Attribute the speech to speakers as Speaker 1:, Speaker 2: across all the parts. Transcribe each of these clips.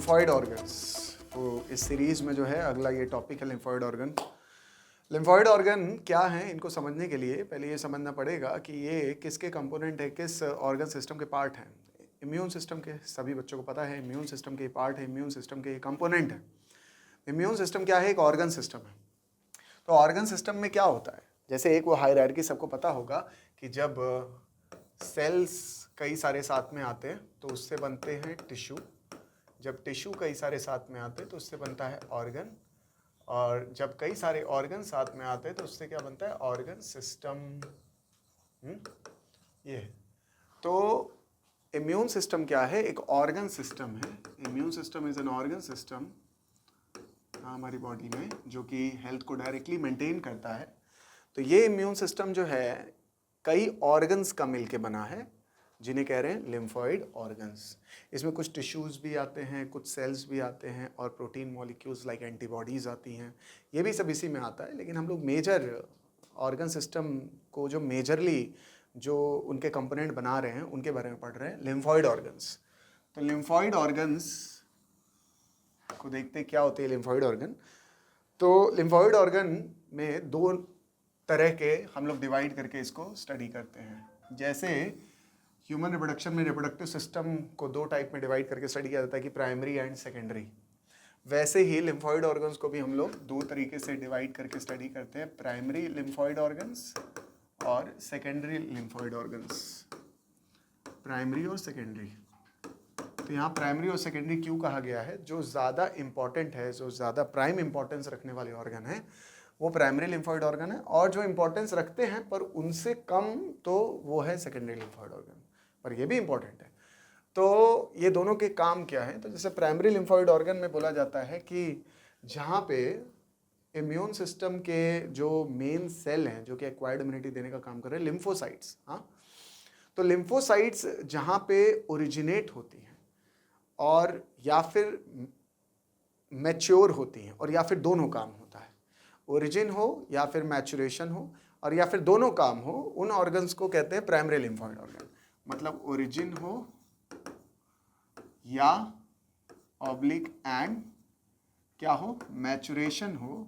Speaker 1: Lymphoid organs. तो इस series में जो है अगला ये टॉपिक है लिम्फॉइड ऑर्गन। लिम्फॉइड ऑर्गन क्या है, इनको समझने के लिए पहले ये समझना पड़ेगा कि ये किसके कंपोनेंट है, किस ऑर्गन सिस्टम के पार्ट हैं। इम्यून सिस्टम के, सभी बच्चों को पता है इम्यून सिस्टम के पार्ट है, इम्यून सिस्टम के कंपोनेंट है। इम्यून सिस्टम क्या है? एक ऑर्गन सिस्टम है। तो ऑर्गन सिस्टम में क्या होता है, जैसे एक वो हायरार्की सबको पता होगा कि जब सेल्स कई सारे साथ में आते हैं तो उससे बनते हैं टिश्यू, जब टिश्यू कई सारे साथ में आते हैं तो उससे बनता है ऑर्गन, और जब कई सारे ऑर्गन साथ में आते हैं तो उससे क्या बनता है? Organ system. ये तो इम्यून सिस्टम क्या है? एक ऑर्गन सिस्टम है। Immune system is an organ system हमारी बॉडी में जो कि हेल्थ को डायरेक्टली मेंटेन करता है। तो ये इम्यून सिस्टम जो है कई ऑर्गन्स का मिलके बना है, जिन्हें कह रहे हैं लिम्फॉइड ऑर्गन्स। इसमें कुछ टिश्यूज़ भी आते हैं, कुछ सेल्स भी आते हैं, और प्रोटीन मॉलिक्यूल्स लाइक एंटीबॉडीज़ आती हैं। ये भी सब इसी में आता है, लेकिन हम लोग मेजर ऑर्गन सिस्टम को जो मेजरली जो उनके कंपोनेंट बना रहे हैं उनके बारे में पढ़ रहे हैं, लिम्फॉइड ऑर्गन्स। तो लिम्फॉइड ऑर्गन्स को देखते क्या होते हैं लिम्फॉइड ऑर्गन। तो लिम्फॉइड ऑर्गन में दो तरह के हम लोग डिवाइड करके इसको स्टडी करते हैं। जैसे ह्यूमन रिप्रोडक्शन में रिप्रोडक्टिव सिस्टम को दो टाइप में डिवाइड करके स्टडी किया जाता है कि प्राइमरी एंड सेकेंडरी, वैसे ही लिम्फॉइड ऑर्गन्स को भी हम लोग दो तरीके से डिवाइड करके स्टडी करते हैं, प्राइमरी लिम्फॉइड ऑर्गन्स और सेकेंडरी लिम्फॉइड ऑर्गन्स। प्राइमरी और सेकेंडरी। तो यहाँ प्राइमरी और सेकेंडरी क्यों कहा गया है? जो ज़्यादा इंपॉर्टेंट है, जो ज़्यादा प्राइम इंपॉर्टेंस रखने वाले ऑर्गन है वो प्राइमरी लिम्फॉइड ऑर्गन है, और जो इंपॉर्टेंस रखते हैं पर उनसे कम तो वो है सेकेंडरी लिम्फॉइड ऑर्गन, पर ये भी इंपॉर्टेंट है। तो ये दोनों के काम क्या है? तो जैसे प्राइमरी लिम्फॉइड ऑर्गन में बोला जाता है कि जहाँ पे इम्यून सिस्टम के जो मेन सेल हैं जो कि एक्वायर्ड इम्यूनिटी देने का काम कर रहे हैं, लिम्फोसाइट्स। हाँ, तो लिम्फोसाइट्स जहाँ पे ओरिजिनेट होती हैं और या फिर मैच्योर होती हैं, और या फिर दोनों काम होता है, ओरिजिन हो या फिर मैचुरेशन हो और या फिर दोनों काम हो, उन ऑर्गन्स को कहते हैं प्राइमरी लिम्फॉइड ऑर्गन। मतलब ओरिजिन हो या ऑब्लिक एंड क्या हो, मैचुरेशन हो,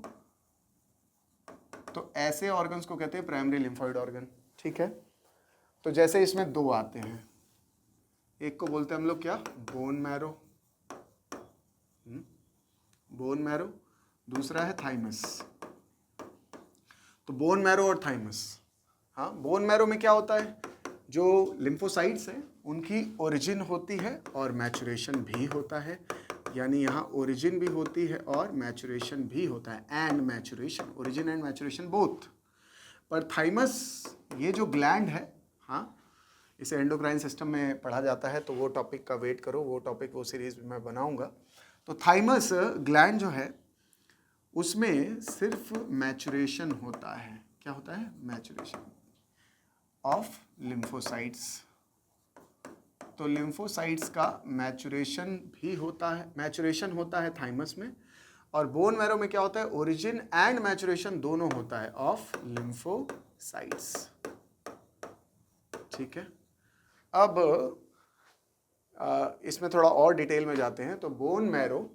Speaker 1: तो ऐसे ऑर्गन्स को कहते हैं प्राइमरी लिम्फॉइड ऑर्गन। ठीक है, तो जैसे इसमें दो आते हैं, एक को बोलते हैं हम लोग क्या, बोन मैरो, बोन मैरो, दूसरा है थाइमस। तो बोन मैरो और थाइमस। हाँ, बोन मैरो में क्या होता है? जो लिम्फोसाइट्स हैं उनकी ओरिजिन होती है और मैचुरेशन भी होता है, यानी यहाँ ओरिजिन भी होती है और मैचुरेशन भी होता है, and maturation, origin and maturation both. पर थाइमस ये जो ग्लैंड है, हाँ, इसे एंडोक्राइन सिस्टम में पढ़ा जाता है, तो वो टॉपिक का वेट करो, वो टॉपिक वो सीरीज में बनाऊंगा। तो थाइमस ग्लैंड जो है उसमें सिर्फ मैचुरेशन होता है। क्या होता है? Maturation of lymphocytes. तो लिम्फोसाइट्स का मैचुरेशन भी होता है, मैचुरेशन होता है थाइमस में। और बोन मैरो में क्या होता है? ओरिजिन एंड मैचुरेशन दोनों होता है ऑफ लिम्फोसाइट्स। ठीक है, अब इसमें थोड़ा और डिटेल में जाते हैं। तो बोन मैरो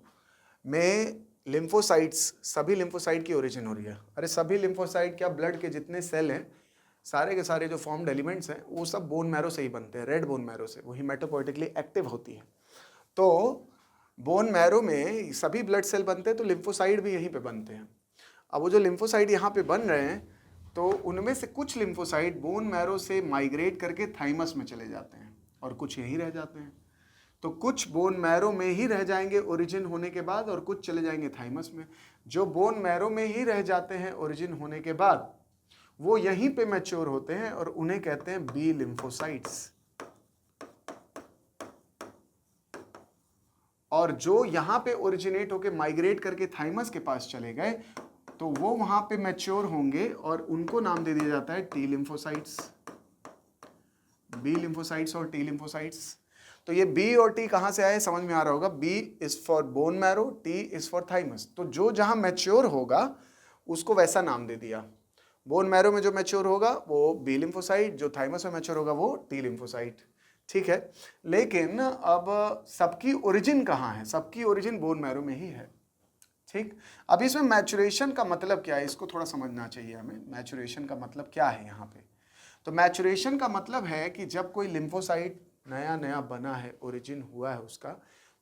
Speaker 1: में लिम्फोसाइट्स, सभी लिम्फोसाइट की ओरिजिन हो रही है। अरे सभी लिम्फोसाइट क्या, ब्लड के जितने सेल हैं सारे के सारे जो फॉर्म्ड एलिमेंट्स हैं वो सब बोन मैरो से ही बनते हैं, रेड बोन मैरो से, वही मेटापोइटिकली एक्टिव होती है। तो बोन मैरो में सभी ब्लड सेल बनते हैं, तो लिम्फोसाइट भी यहीं पे बनते हैं। अब वो जो लिम्फोसाइट यहाँ पे बन रहे हैं, तो उनमें से कुछ लिम्फोसाइट बोन मैरो से माइग्रेट करके थाइमस में चले जाते हैं और कुछ यहीं रह जाते हैं। तो कुछ बोन मैरो में ही रह जाएंगे ओरिजिन होने के बाद, और कुछ चले जाएंगे थाइमस में। जो बोन मैरो में ही रह जाते हैं ओरिजिन होने के बाद, वो यहीं पे मैच्योर होते हैं और उन्हें कहते हैं बी लिम्फोसाइट्स। और जो यहां पे ओरिजिनेट होके माइग्रेट करके थाइमस के पास चले गए, तो वो वहां पे मैच्योर होंगे और उनको नाम दे दिया जाता है टी लिम्फोसाइट्स, बी लिम्फोसाइट्स और टी लिम्फोसाइट्स। तो ये बी और टी कहां से आए समझ में आ रहा होगा। B is for bone marrow, T is for thymus. तो जो जहां मैच्योर होगा उसको वैसा नाम दे दिया। बोन मैरो में जो मैच्योर होगा वो बी लिम्फोसाइट, जो थाइमस में मैच्योर होगा वो टी लिम्फोसाइट। ठीक है, लेकिन अब सबकी ओरिजिन कहाँ है? सबकी ओरिजिन बोन मैरो में ही है। ठीक, अब इसमें मैचुरेशन का मतलब क्या है, इसको थोड़ा समझना चाहिए हमें। मैचुरेशन का मतलब क्या है यहाँ पे? तो मैचुरेशन का मतलब है कि जब कोई लिम्फोसाइट नया नया बना है, ओरिजिन हुआ है उसका,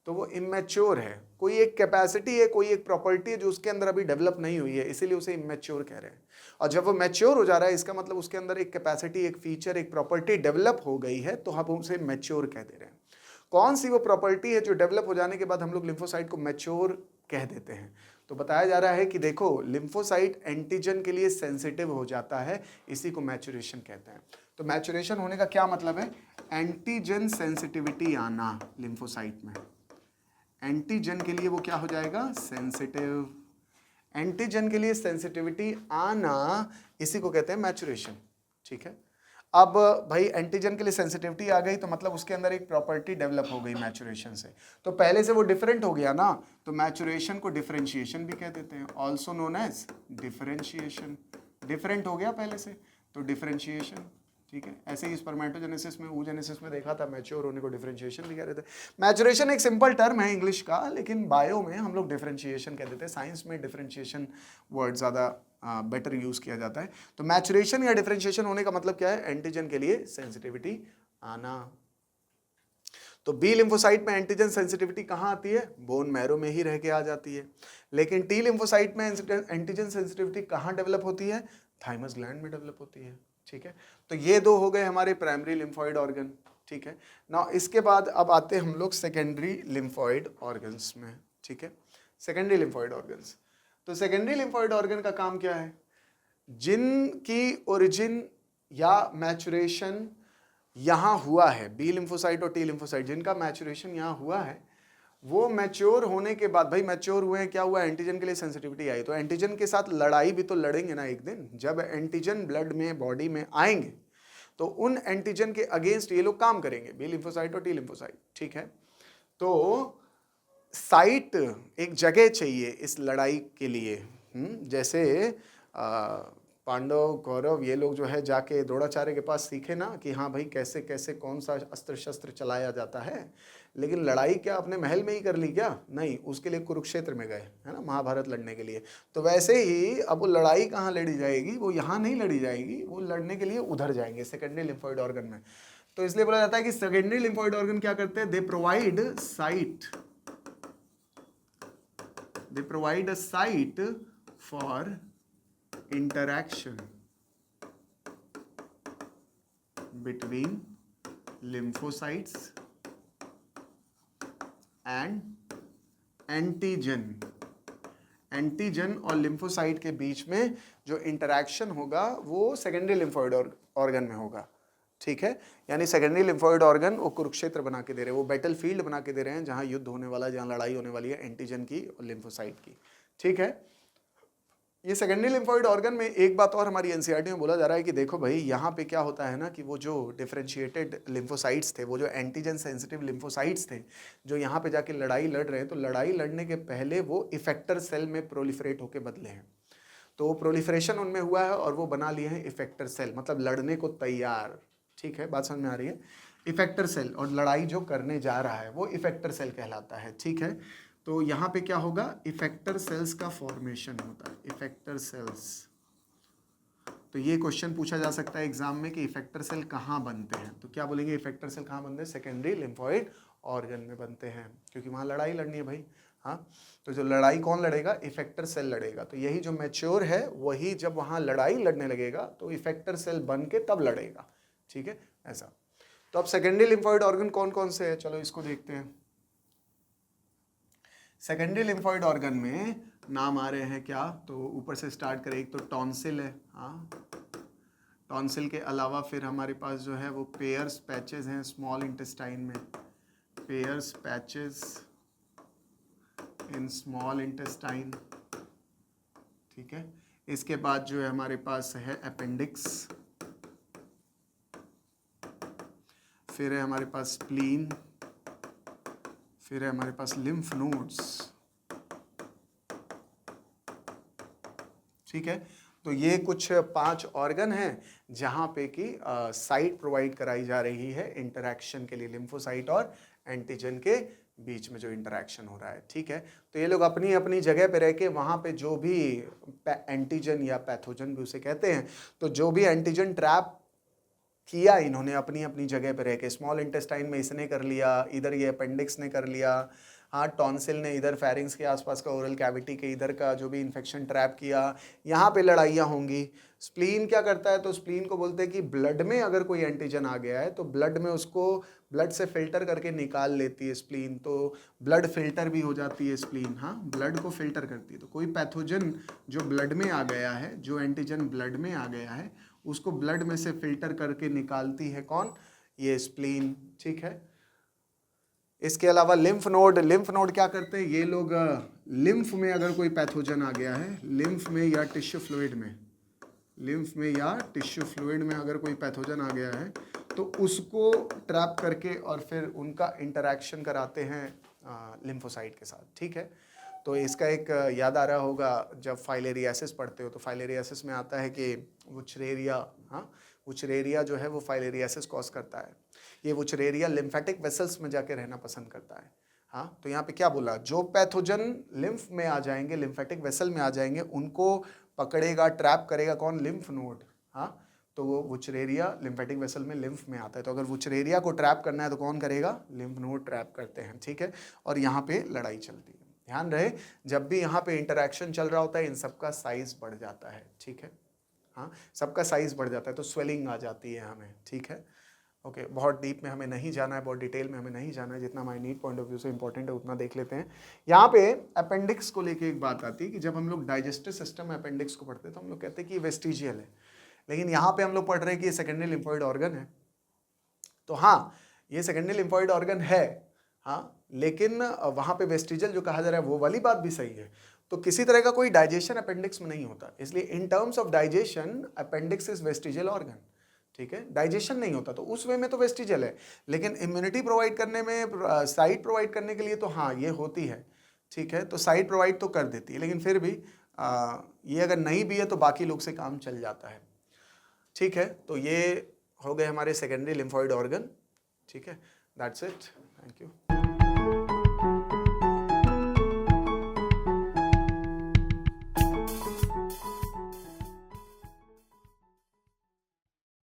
Speaker 1: तो वो इमेच्योर है, कोई एक कैपेसिटी है, कोई एक प्रॉपर्टी है जो उसके अंदर अभी डेवलप नहीं हुई है, इसीलिए उसे इमेच्योर कह रहे हैं। और जब वो मैच्योर हो जा रहा है, इसका मतलब उसके अंदर एक कैपेसिटी, एक फीचर, एक प्रॉपर्टी डेवलप हो गई है, तो हम उसे मैच्योर कह दे रहे हैं। कौन सी वो प्रॉपर्टी है जो डेवलप हो जाने के बाद हम लोग लिम्फोसाइट को मैच्योर कह देते हैं? तो बताया जा रहा है कि देखो, लिम्फोसाइट एंटीजन के लिए सेंसिटिव हो जाता है, इसी को मैचुरेशन कहते हैं। तो मैचुरेशन होने का क्या मतलब है? एंटीजन सेंसिटिविटी आना लिम्फोसाइट में। एंटीजन के लिए वो क्या हो जाएगा? सेंसिटिव। एंटीजन के लिए सेंसिटिविटी आना, इसी को कहते हैं मैचुरेशन। ठीक है, अब भाई एंटीजन के लिए सेंसिटिविटी आ गई तो मतलब उसके अंदर एक प्रॉपर्टी डेवलप हो गई मैचुरेशन से, तो पहले से वो डिफरेंट हो गया ना, तो मैचुरेशन को डिफरेंशिएशन भी कह देते हैं, also known as differentiation. Different हो गया पहले से तो डिफरेंशिएशन। ठीक है, ऐसे ही स्पर्मेटोजेनेसिस में, oogenesis में देखा था, मैच्योर होने को डिफरेंशिएशन भी कह रहे थे। मैचुरेशन एक सिंपल टर्म है इंग्लिश का, लेकिन बायो में हम लोग डिफरेंशिएशन कह देते हैं, साइंस में डिफरेंशिएशन वर्ड ज़्यादा बेटर यूज़ किया जाता है। तो मैचुरेशन या डिफरेंशिएशन होने का मतलब क्या है? एंटीजन के लिए सेंसिटिविटी आना। तो बी लिम्फोसाइट में एंटीजन सेंसिटिविटी कहाँ आती है? बोन मैरो में ही रह के आ जाती है। लेकिन टी लिम्फोसाइट में एंटीजन सेंसिटिविटी कहाँ डेवलप होती है? थाइमस ग्लैंड में डेवलप होती है। ठीक है, तो ये दो हो गए हमारे प्राइमरी लिम्फॉइड ऑर्गन। ठीक है ना, इसके बाद अब आते हम लोग सेकेंडरी लिम्फॉइड ऑर्गन्स में। ठीक है, सेकेंडरी लिम्फॉइड ऑर्गन्स। तो सेकेंडरी लिम्फॉइड ऑर्गन का काम क्या है? जिनकी ओरिजिन या मैचुरेशन यहाँ हुआ है, बी लिम्फोसाइट और टी लिम्फोसाइट, जिनका मैचुरेशन यहाँ हुआ है, वो मैच्योर होने के बाद, भाई मैच्योर हुए हैं, क्या हुआ? एंटीजन के लिए सेंसिटिविटी आई, तो एंटीजन के साथ लड़ाई भी तो लड़ेंगे ना एक दिन। जब एंटीजन ब्लड में, बॉडी में आएंगे, तो उन एंटीजन के अगेंस्ट ये लोग काम करेंगे, बी लिम्फोसाइट और टी लिम्फोसाइट। ठीक है, तो साइट, एक जगह चाहिए इस लड़ाई के लिए। जैसे पांडव, कौरव, ये लोग जो है जाके द्रोणाचार्य के पास सीखे ना कि हाँ भाई कैसे कैसे कौन सा अस्त्र शस्त्र चलाया जाता है, लेकिन लड़ाई क्या अपने महल में ही कर ली क्या? नहीं, उसके लिए कुरुक्षेत्र में गए, है ना, महाभारत लड़ने के लिए। तो वैसे ही अब वो लड़ाई कहाँ लड़ी जाएगी? वो यहाँ नहीं लड़ी जाएगी, वो लड़ने के लिए उधर जाएंगे, सेकेंडरी लिम्फॉइड ऑर्गन में। तो इसलिए बोला जाता है कि सेकेंडरी लिम्फॉइड ऑर्गन क्या करते हैं? They provide site, they provide a site for interaction between lymphocytes and antigen। Antigen और लिम्फोसाइट के बीच में जो इंटरैक्शन होगा वो सेकेंडरी लिम्फॉइड ऑर्गन में होगा। ठीक है, यानी सेकेंडरी लिम्फॉइड ऑर्गन वो कुरुक्षेत्र बना के दे रहे हैं, वो बैटल फील्ड बना के दे रहे हैं जहां युद्ध होने वाला है, जहां लड़ाई होने वाली है एंटीजन की और लिम्फोसाइट की। ठीक है, ये सेकेंडरी लिम्फॉइड ऑर्गन में एक बात और हमारी एनसीईआरटी में बोला जा रहा है कि देखो भाई, यहाँ पे क्या होता है ना कि वो जो डिफरेंशिएटेड लिम्फोसाइट्स थे, वो जो एंटीजन सेंसिटिव लिम्फोसाइट्स थे, जो यहाँ पे जाके लड़ाई लड़ रहे हैं, तो लड़ाई लड़ने के पहले वो इफेक्टर सेल में प्रोलिफरेट होके बदले हैं। तो वो प्रोलिफरेशन उनमें हुआ है और वो बना लिए हैं इफेक्टर सेल, मतलब लड़ने को तैयार। ठीक है, बात समझ में आ रही है? इफेक्टर सेल, और लड़ाई जो करने जा रहा है वो इफेक्टर सेल कहलाता है। ठीक है, तो यहाँ पे क्या होगा? इफेक्टर सेल्स का फॉर्मेशन होता है, इफेक्टर सेल्स। तो ये क्वेश्चन पूछा जा सकता है एग्जाम में कि इफेक्टर सेल कहाँ बनते हैं, तो क्या बोलेंगे? इफेक्टर सेल कहाँ बनते हैं? सेकेंडरी लिम्फॉइड ऑर्गन में बनते हैं, क्योंकि वहाँ लड़ाई लड़नी है भाई। हाँ, तो जो लड़ाई कौन लड़ेगा? इफेक्टर सेल लड़ेगा। तो यही जो मैच्योर है वही जब वहाँ लड़ाई लड़ने लगेगा तो इफेक्टर सेल बन के तब लड़ेगा। ठीक है, ऐसा। तो अब सेकेंडरी लिम्फॉइड ऑर्गन कौन कौन से है, चलो इसको देखते हैं। सेकेंडरी लिम्फॉइड ऑर्गन में नाम आ रहे हैं क्या? तो ऊपर से स्टार्ट करें, एक तो टॉन्सिल है। हाँ, टॉन्सिल के अलावा फिर हमारे पास जो है वो पेयर्स पैचेस हैं स्मॉल इंटेस्टाइन में, pairs patches in small intestine. ठीक है, इसके बाद जो है हमारे पास है अपेंडिक्स, फिर है हमारे पास स्प्लीन, फिर है हमारे पास लिम्फ नोड्स। ठीक है, तो ये कुछ 5 ऑर्गन हैं जहाँ पे कि साइट प्रोवाइड कराई जा रही है इंटरैक्शन के लिए, लिम्फोसाइट और एंटीजन के बीच में जो इंटरैक्शन हो रहा है, ठीक है। तो ये लोग अपनी अपनी जगह पे रह के वहाँ पे जो भी एंटीजन या पैथोजन भी उसे कहते हैं, तो जो भी एंटीजन ट्रैप किया इन्होंने अपनी अपनी जगह पे रह के, स्मॉल इंटेस्टाइन में इसने कर लिया, इधर ये अपेंडिक्स ने कर लिया, हाँ टॉन्सिल ने इधर फेरिंग्स के आसपास का ओरल कैविटी के इधर का जो भी इन्फेक्शन ट्रैप किया, यहाँ पे लड़ाइयाँ होंगी। स्प्लीन क्या करता है, तो स्प्लीन को बोलते हैं कि ब्लड में अगर कोई एंटीजन आ गया है तो ब्लड में उसको ब्लड से फिल्टर करके निकाल लेती है स्प्लीन, तो ब्लड फिल्टर भी हो जाती है स्प्लीन, हाँ ब्लड को फिल्टर करती है। तो कोई पैथोजन जो ब्लड में आ गया है, जो एंटीजन ब्लड में आ गया है, उसको ब्लड में से फिल्टर करके निकालती है कौन, ये स्प्लीन, ठीक है। इसके अलावा लिम्फ नोड क्या करते हैं ये लोग, लिम्फ में अगर कोई पैथोजन आ गया है, लिम्फ में या टिश्यू फ्लूइड में अगर कोई पैथोजन आ गया है तो उसको ट्रैप करके और फिर उनका इंटरैक्शन कराते हैं लिम्फोसाइट के साथ, ठीक है। तो इसका एक याद आ रहा होगा जब फाइलेरियासिस पढ़ते हो, तो फाइलेरियासिस में आता है कि वुचरेरिया, हाँ वुचरेरिया जो है वो फाइलेरियासिस कॉज करता है। ये वुचरेरिया लिम्फेटिक वेसल्स में जाके रहना पसंद करता है, हाँ। तो यहाँ पे क्या बोला, जो पैथोजन लिम्फ में आ जाएंगे, लिम्फेटिक वेसल में आ जाएंगे, उनको पकड़ेगा, ट्रैप करेगा कौन, लिम्फ नोड, हाँ। तो वो वुचरेरिया लिम्फेटिक वेसल में लिम्फ में आता है, तो अगर वुचरेरिया को ट्रैप करना है तो कौन करेगा, लिम्फ नोड ट्रैप करते हैं, ठीक है। और यहाँ पे लड़ाई चलती है। ध्यान रहे जब भी यहाँ पे इंटरैक्शन चल रहा होता है इन सबका साइज बढ़ जाता है, ठीक है, हाँ सबका साइज बढ़ जाता है, तो स्वेलिंग आ जाती है हमें, ठीक है। ओके बहुत डीप में हमें नहीं जाना है, बहुत डिटेल में हमें नहीं जाना है, जितना माइन्यूट पॉइंट ऑफ व्यू से इंपॉर्टेंट है उतना देख लेते हैं। यहाँ पे अपेंडिक्स को लेके एक बात आती है कि जब हम लोग डाइजेस्टिव सिस्टम में अपेंडिक्स को पढ़ते हैं तो हम लोग कहते हैं कि वेस्टिजियल है, लेकिन यहाँ पे हम लोग पढ़ रहे हैं कि ये सेकेंडरी लिम्फोइड ऑर्गन है। तो हाँ ये सेकेंडरी लिम्फोइड ऑर्गन है, हाँ, लेकिन वहाँ पे वेस्टिजियल जो कहा जा रहा है वो वाली बात भी सही है। तो किसी तरह का कोई डाइजेशन अपेंडिक्स में नहीं होता, इसलिए in terms of digestion appendix is vestigial organ, ठीक है। डाइजेशन नहीं होता तो उस वे में तो वेस्टिजियल है, लेकिन इम्यूनिटी प्रोवाइड करने में, साइट प्रोवाइड करने के लिए तो हाँ ये होती है, ठीक है। तो साइट प्रोवाइड तो कर देती है, लेकिन फिर भी ये अगर नहीं भी है तो बाकी लोग से काम चल जाता है, ठीक है। तो ये हो गए हमारे सेकेंडरी लिम्फोइड ऑर्गन, ठीक है। That's it, thank you.